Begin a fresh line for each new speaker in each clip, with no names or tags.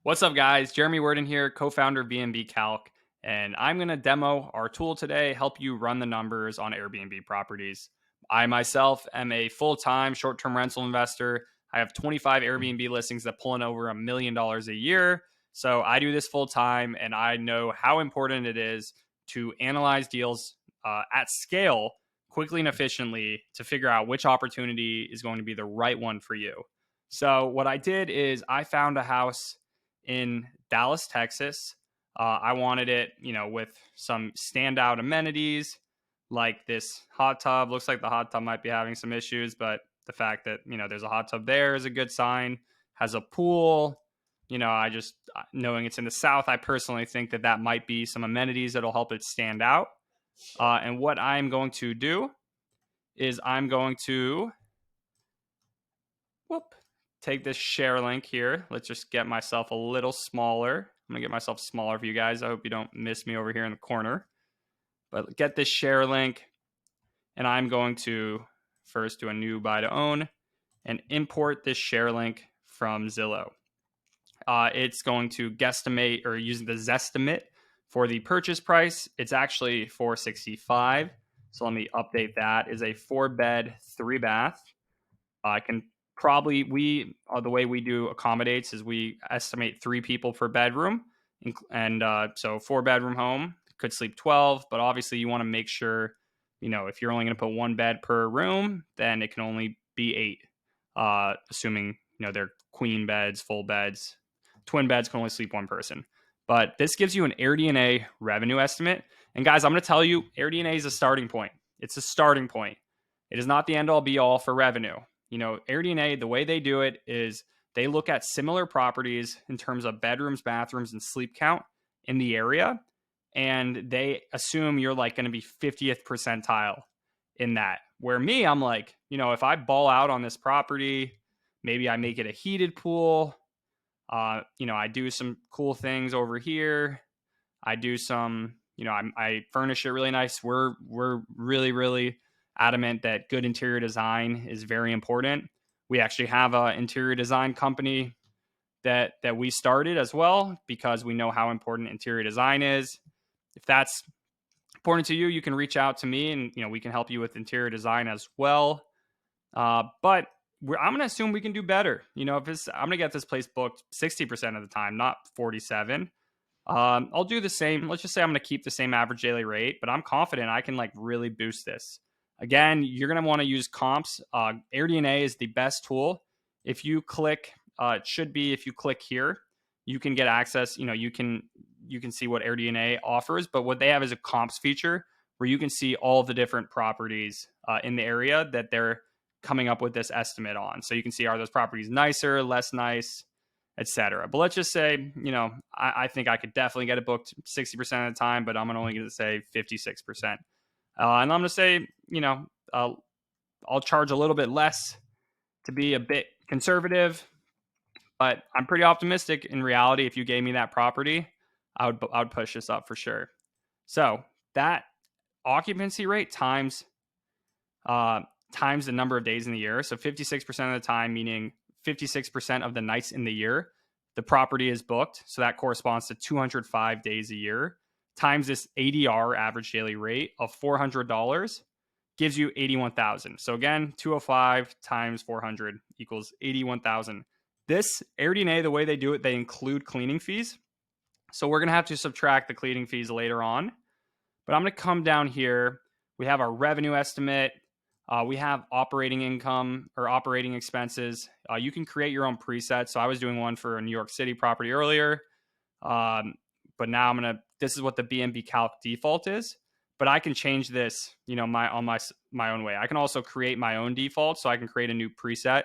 What's up, guys? Jeremy Worden here, co-founder of BNBCalc, and I'm going to demo our tool today, help you run the numbers on Airbnb properties. I myself am a full-time short-term rental investor. I have 25 Airbnb listings that pull in over $1 million a year. So I do this full-time, and I know how important it is to analyze deals at scale quickly and efficiently to figure out which opportunity is going to be the right one for you. So what I did is I found a house in Dallas, Texas. I wanted it, with some standout amenities like this hot tub. Looks like the hot tub might be having some issues, but the fact that, there's a hot tub there is a good sign. Has a pool. I just, knowing it's in the South, I personally think that that might be some amenities that'll help it stand out. And what I'm going to do is I'm going to, take this share link here. Let's just get myself a little smaller. I'm gonna get myself smaller for you guys. I hope you don't miss me over here in the corner. But get this share link, and I'm going to first do a new buy to own and import this share link from Zillow. It's going to guesstimate or use the Zestimate for the purchase price. It's actually $465. So let me update that. Is a 4-bed, 3-bath. I can probably the way we do accommodates is we estimate 3 people per bedroom, and so 4-bedroom home could sleep 12, but obviously you want to make sure, if you're only going to put 1 bed per room, then it can only be 8, assuming they're queen beds, full beds. Twin beds can only sleep 1 person. But this gives you an AirDNA revenue estimate. And guys, I'm going to tell you, AirDNA is a starting point. It's a starting point. It is not the end all be all for revenue. AirDNA, the way they do it is they look at similar properties in terms of bedrooms, bathrooms, and sleep count in the area. And they assume you're like going to be 50th percentile in that. Where me, I'm like, if I ball out on this property, maybe I make it a heated pool. I do some cool things over here. I do some, I furnish it really nice. We're really, really adamant that good interior design is very important. We actually have an interior design company that we started as well because we know how important interior design is. If that's important to you, you can reach out to me and we can help you with interior design as well. But I'm going to assume we can do better. I'm going to get this place booked 60% of the time, not 47. I'll do the same. Let's just say I'm going to keep the same average daily rate, but I'm confident I can really boost this. Again, you're going to want to use comps. AirDNA is the best tool. If you click, if you click here, you can get access. You can see what AirDNA offers, but what they have is a comps feature where you can see all the different properties in the area that they're coming up with this estimate on. So you can see, are those properties nicer, less nice, etc. But let's just say, I think I could definitely get it booked 60% of the time, but I'm only going to say 56%. And I'm going to say, I'll charge a little bit less to be a bit conservative, but I'm pretty optimistic. In reality, if you gave me that property, I would push this up for sure. So that occupancy rate times the number of days in the year. So 56% of the time, meaning 56% of the nights in the year, the property is booked. So that corresponds to 205 days a year. Times this ADR, average daily rate, of $400 gives you 81,000. So again, 205 times 400 equals 81,000. This AirDNA, the way they do it, they include cleaning fees. So we're going to have to subtract the cleaning fees later on. But I'm going to come down here. We have our revenue estimate. We have operating income or operating expenses. You can create your own presets. So I was doing one for a New York City property earlier. But now this is what the BNBCalc default is, but I can change this, my own way. I can also create my own default. So I can create a new preset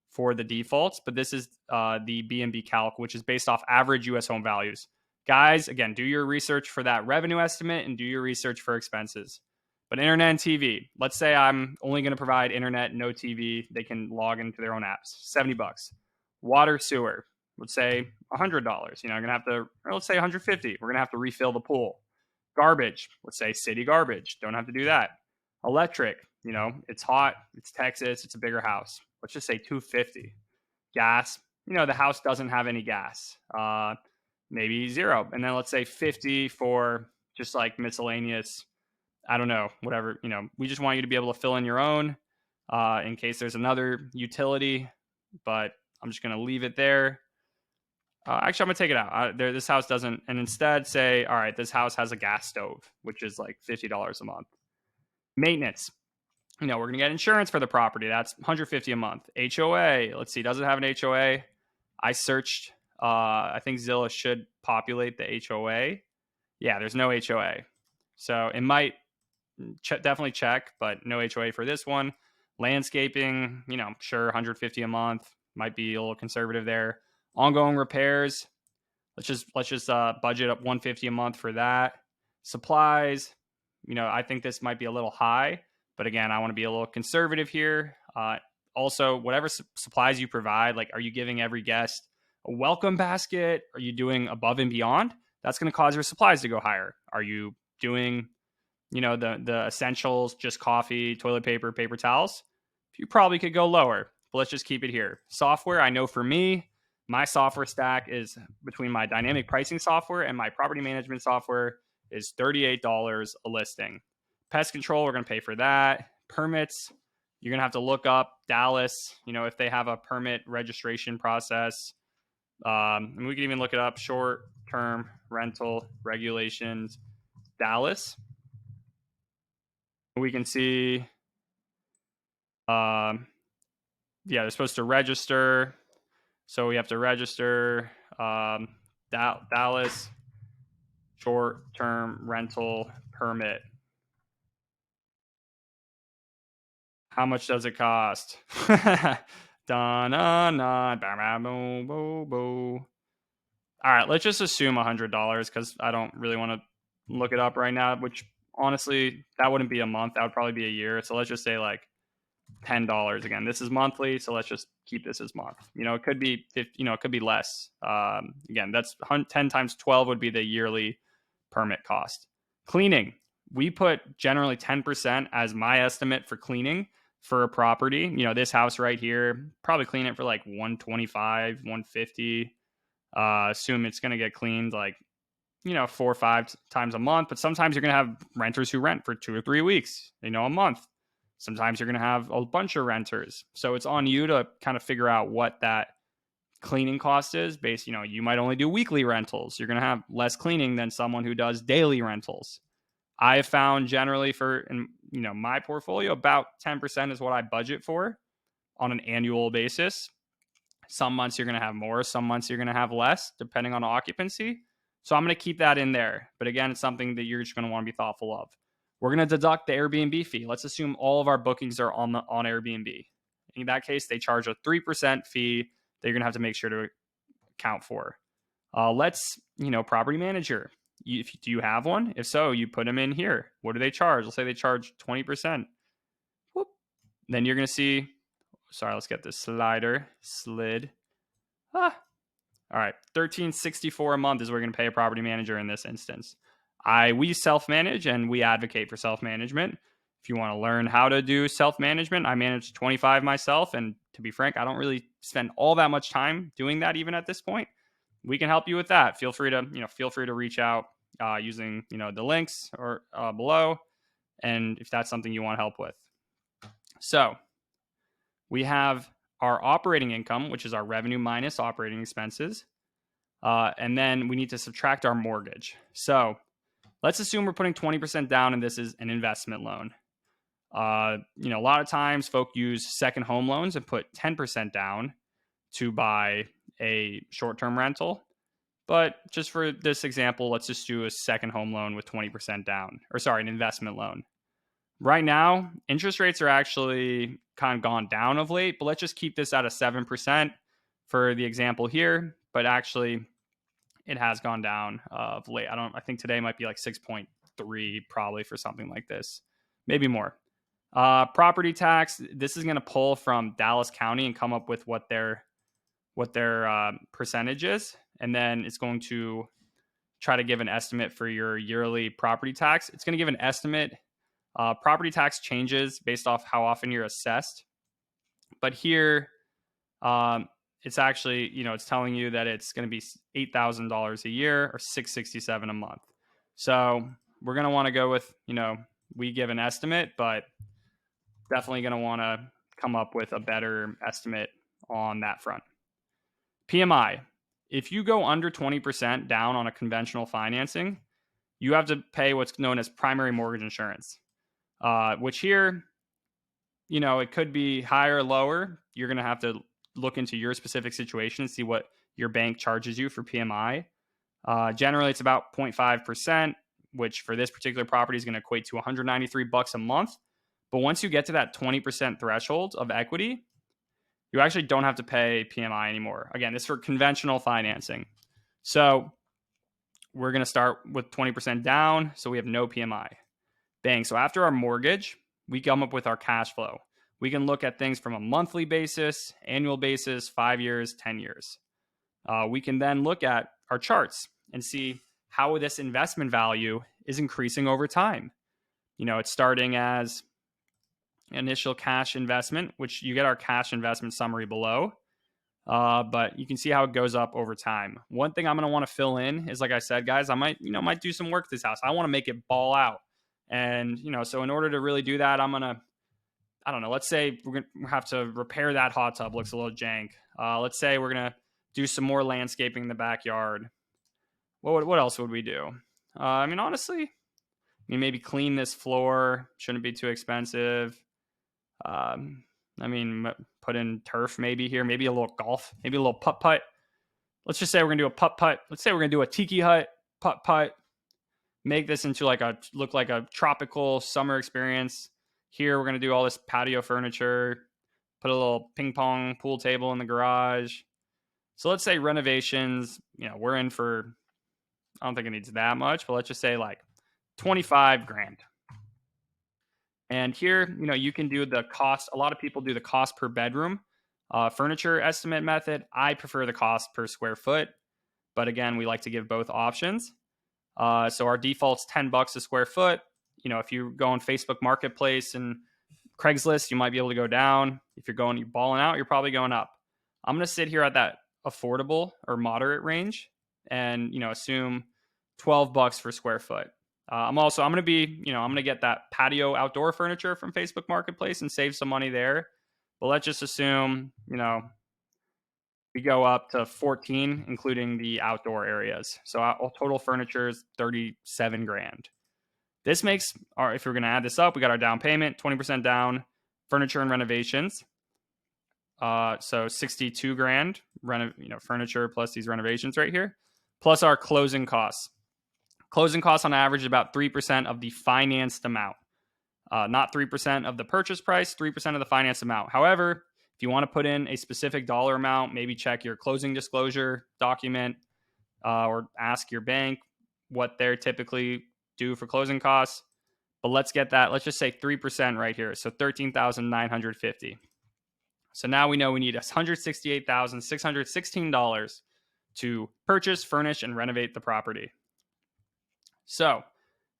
for the defaults, but this is the BNBCalc, which is based off average US home values. Guys, again, do your research for that revenue estimate and do your research for expenses. But internet and TV, let's say I'm only going to provide internet, no TV. They can log into their own apps, $70. Water, sewer, let's say $100. I'm going to have to, or let's say $150. We're going to have to refill the pool. Garbage, let's say city garbage. Don't have to do that. Electric, it's hot, it's Texas, it's a bigger house. Let's just say $250. Gas, the house doesn't have any gas, maybe 0. And then let's say 50 for just like miscellaneous, I don't know, whatever, we just want you to be able to fill in your own in case there's another utility, but I'm just going to leave it there. Actually, I'm going to take it out. This house doesn't, and instead say, all right, this house has a gas stove, which is like $50 a month. Maintenance. We're going to get insurance for the property. That's $150 a month. HOA. Let's see. Does it have an HOA? I searched. I think Zillow should populate the HOA. Yeah, there's no HOA. So it might definitely check, but no HOA for this one. Landscaping, sure, $150 a month. Might be a little conservative there. Ongoing repairs. Let's just budget up $150 a month for that. Supplies. I think this might be a little high, but again, I want to be a little conservative here. Also, whatever supplies you provide, like, are you giving every guest a welcome basket? Are you doing above and beyond? That's going to cause your supplies to go higher. Are you doing, the essentials, just coffee, toilet paper, paper towels? You probably could go lower, but let's just keep it here. Software, I know for me, my software stack is between my dynamic pricing software and my property management software is $38 a listing. Pest control, we're going to pay for that. Permits, you're going to have to look up Dallas, if they have a permit registration process. And we can even look it up, short-term rental regulations, Dallas. We can see, they're supposed to register. So we have to register Dallas short-term rental permit. How much does it cost? All right, let's just assume $100 because I don't really want to look it up right now, which honestly, that wouldn't be a month. That would probably be a year. So let's just say like $10 again. This is monthly, so let's just keep this as month. It could be 50, it could be less. Again, that's 10 times 12 would be the yearly permit cost. Cleaning, we put generally 10% as my estimate for cleaning for a property. This house right here, probably clean it for like $125, $150. Assume it's going to get cleaned like 4 or 5 times a month, but sometimes you're going to have renters who rent for 2 or 3 weeks, a month. Sometimes you're going to have a bunch of renters. So it's on you to kind of figure out what that cleaning cost is based, you might only do weekly rentals. You're going to have less cleaning than someone who does daily rentals. I have found generally for, my portfolio, about 10% is what I budget for on an annual basis. Some months you're going to have more, some months you're going to have less, depending on occupancy. So I'm going to keep that in there. But again, it's something that you're just going to want to be thoughtful of. We're going to deduct the Airbnb fee. Let's assume all of our bookings are on Airbnb. In that case, they charge a 3% fee that you're going to have to make sure to account for. Let's, property manager. Do you have one? If so, you put them in here. What do they charge? Let's say they charge 20%. Whoop. Then you're going to see, sorry, let's get this slid. All right, $13.64 a month is what we're going to pay a property manager in this instance. We self-manage and we advocate for self-management. If you want to learn how to do self-management, I manage 25 myself. And to be frank, I don't really spend all that much time doing that even at this point. We can help you with that. Feel free to reach out using, the links or below. And if that's something you want help with. So we have our operating income, which is our revenue minus operating expenses. And then we need to subtract our mortgage. So let's assume we're putting 20% down and this is an investment loan. A lot of times folk use second home loans and put 10% down to buy a short-term rental. But just for this example, let's just do a second home loan with 20% down, an investment loan. Right now, interest rates are actually kind of gone down of late, but let's just keep this at a 7% for the example here. But actually, it has gone down of late. I think today might be like 6.3 probably for something like this, maybe more. Property tax, this is going to pull from Dallas County and come up with what their percentage is. And then it's going to try to give an estimate for your yearly property tax. It's going to give an estimate. Property tax changes based off how often you're assessed. But here, it's actually, it's telling you that it's going to be $8,000 a year or $667 a month. So we're going to want to go with, we give an estimate, but definitely going to want to come up with a better estimate on that front. PMI. If you go under 20% down on a conventional financing, you have to pay what's known as primary mortgage insurance, which here, it could be higher or lower. You're going to have to look into your specific situation and see what your bank charges you for PMI. Generally, it's about 0.5%, which for this particular property is going to equate to $193 a month. But once you get to that 20% threshold of equity, you actually don't have to pay PMI anymore. Again, this is for conventional financing. So we're going to start with 20% down, so we have no PMI. Bang. So after our mortgage, we come up with our cash flow. We can look at things from a monthly basis, annual basis, 5 years, 10 years. We can then look at our charts and see how this investment value is increasing over time. It's starting as initial cash investment, which you get our cash investment summary below. But you can see how it goes up over time. One thing I'm going to want to fill in is, like I said, guys, I might do some work to this house. I want to make it ball out. And, so in order to really do that, let's say we're going to have to repair that hot tub. Looks a little jank. Let's say we're going to do some more landscaping in the backyard. What else would we do? Honestly, maybe clean this floor. Shouldn't be too expensive. Put in turf maybe here, maybe a little golf, maybe a little putt-putt. Let's just say we're going to do a putt-putt. Let's say we're going to do a tiki hut, putt-putt. Make this into look like a tropical summer experience. Here, we're going to do all this patio furniture, put a little ping pong pool table in the garage. So let's say renovations, we're in for, I don't think it needs that much, but let's just say like 25 grand. And here, you can do the cost. A lot of people do the cost per bedroom furniture estimate method. I prefer the cost per square foot. But again, we like to give both options. So our default's $10 a square foot. If you go on Facebook Marketplace and Craigslist, you might be able to go down. If you're balling out, you're probably going up. I'm going to sit here at that affordable or moderate range and, assume $12 per square foot. I'm going to get that patio outdoor furniture from Facebook Marketplace and save some money there. But let's just assume, we go up to 14, including the outdoor areas. So our total furniture is 37 grand. This makes if we're going to add this up, we got our down payment, 20% down, furniture and renovations. So 62 grand, furniture plus these renovations right here, plus our closing costs. Closing costs on average is about 3% of the financed amount. Not 3% of the purchase price, 3% of the financed amount. However, if you want to put in a specific dollar amount, maybe check your closing disclosure document or ask your bank what they're typically do for closing costs. But let's get that. Let's just say 3% right here. So $13,950. So now we know we need $168,616 to purchase, furnish, and renovate the property. So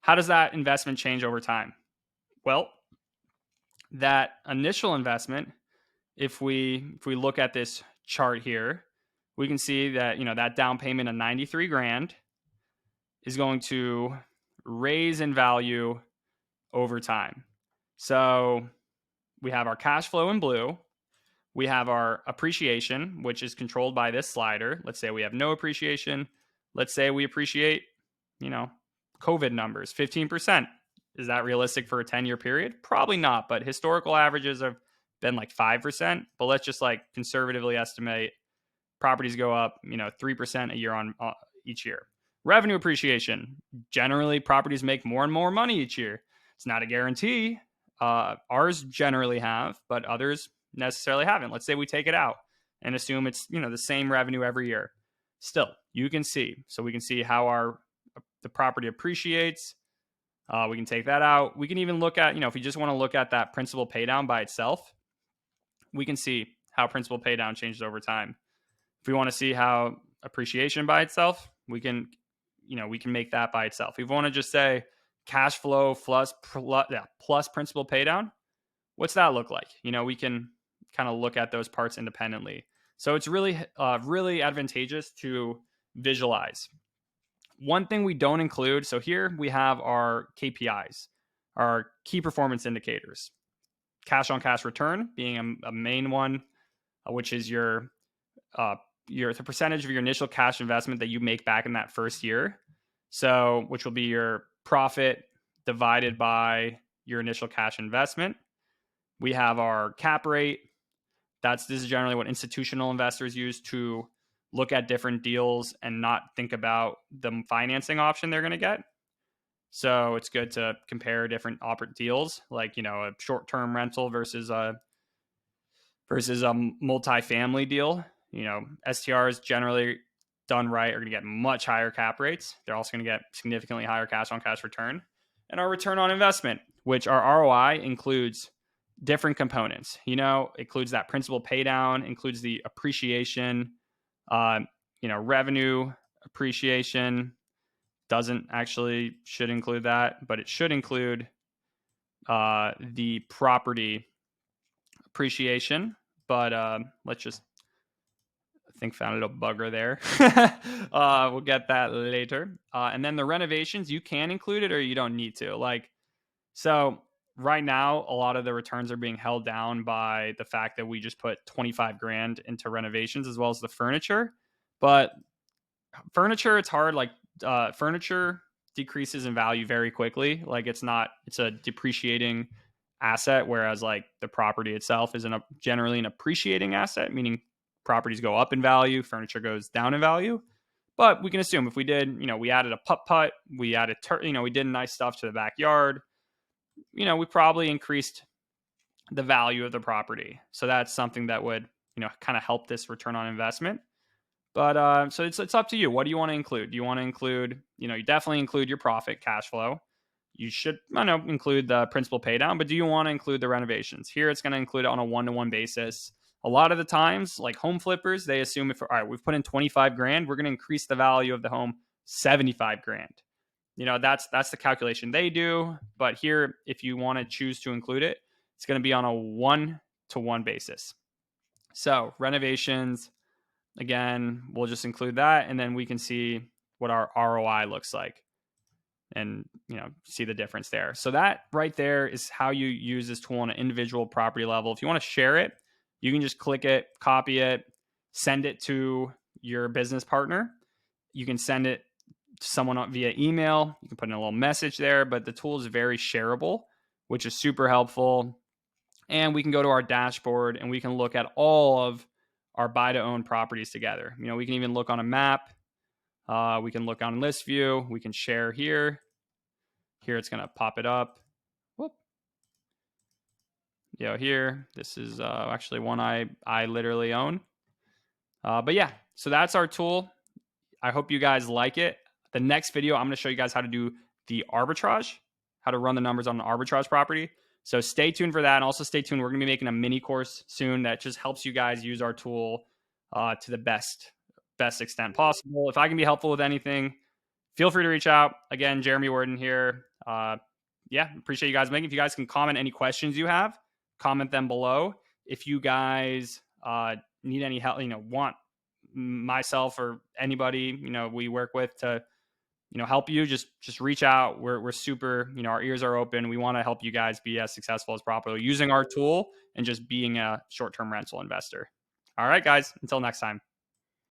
how does that investment change over time? Well, that initial investment, if we look at this chart here, we can see that, that down payment of 93 grand is going to raise in value over time. So we have our cash flow in blue. We have our appreciation, which is controlled by this slider. Let's say we have no appreciation. Let's say we appreciate, COVID numbers, 15%. Is that realistic for a 10-year period? Probably not, but historical averages have been like 5%. But let's just conservatively estimate properties go up, 3% a year on each year. Revenue appreciation. Generally, properties make more and more money each year. It's not a guarantee. Ours generally have, but others necessarily haven't. Let's say we take it out and assume it's, the same revenue every year. Still, you can see. So we can see how the property appreciates. We can take that out. We can even look at, if you just want to look at that principal pay down by itself, we can see how principal pay down changes over time. If we want to see how appreciation by itself, we can make that by itself. If we want to just say cash flow plus principal pay down, what's that look like? We can kind of look at those parts independently. So it's really, really advantageous to visualize. One thing we don't include, so here we have our KPIs, our key performance indicators. Cash on cash return being a main one, which is the percentage of your initial cash investment that you make back in that first year. So, which will be your profit divided by your initial cash investment. We have our cap rate. This is generally what institutional investors use to look at different deals and not think about the financing option they're going to get. So it's good to compare different deals, like, a short-term rental versus a multifamily deal. STRs generally done right are going to get much higher cap rates. They're also going to get significantly higher cash on cash return. And our return on investment, which our ROI includes different components. Includes that principal pay down, includes the appreciation, revenue appreciation. Should include that, but it should include the property appreciation. But let's just, I think, found a little bugger there. We'll get that later. And then the renovations, you can include it or you don't need to. So right now, a lot of the returns are being held down by the fact that we just put 25 grand into renovations as well as the furniture. But furniture, it's hard. Furniture decreases in value very quickly. It's a depreciating asset, whereas the property itself is generally an appreciating asset, meaning properties go up in value, furniture goes down in value. But we can assume if we did, we added a putt, we added, we did nice stuff to the backyard, we probably increased the value of the property. So that's something that would, kind of help this return on investment. But so it's up to you. What do you want to include? Do you want to include, you definitely include your profit cash flow. You should, include the principal pay down, but do you want to include the renovations? Here, it's going to include it on a one-to-one basis. A lot of the times, like home flippers, they assume all right, we've put in 25 grand, we're going to increase the value of the home 75 grand. That's the calculation they do. But here, if you want to choose to include it, it's going to be on a one-to-one basis. So renovations, again, we'll just include that, and then we can see what our ROI looks like and, see the difference there. So that right there is how you use this tool on an individual property level. If you want to share it, you can just click it, copy it, send it to your business partner. You can send it to someone via email. You can put in a little message there, but the tool is very shareable, which is super helpful. And we can go to our dashboard and we can look at all of our buy to own properties together. We can even look on a map. We can look on list view. We can share here. Here it's going to pop it up. Whoop. Here, this is actually one I literally own. But yeah, so that's our tool. I hope you guys like it. The next video, I'm going to show you guys how to do the arbitrage, how to run the numbers on an arbitrage property. So stay tuned for that. And also stay tuned. We're going to be making a mini course soon that just helps you guys use our tool to the best extent possible. If I can be helpful with anything, feel free to reach out. Again, Jeremy Worden here. Appreciate you guys making. If you guys can comment any questions you have, comment them below. If you guys need any help, want myself or anybody, we work with to, help you, just reach out. We're super, our ears are open. We want to help you guys be as successful as possible using our tool and just being a short-term rental investor. All right, guys, until next time.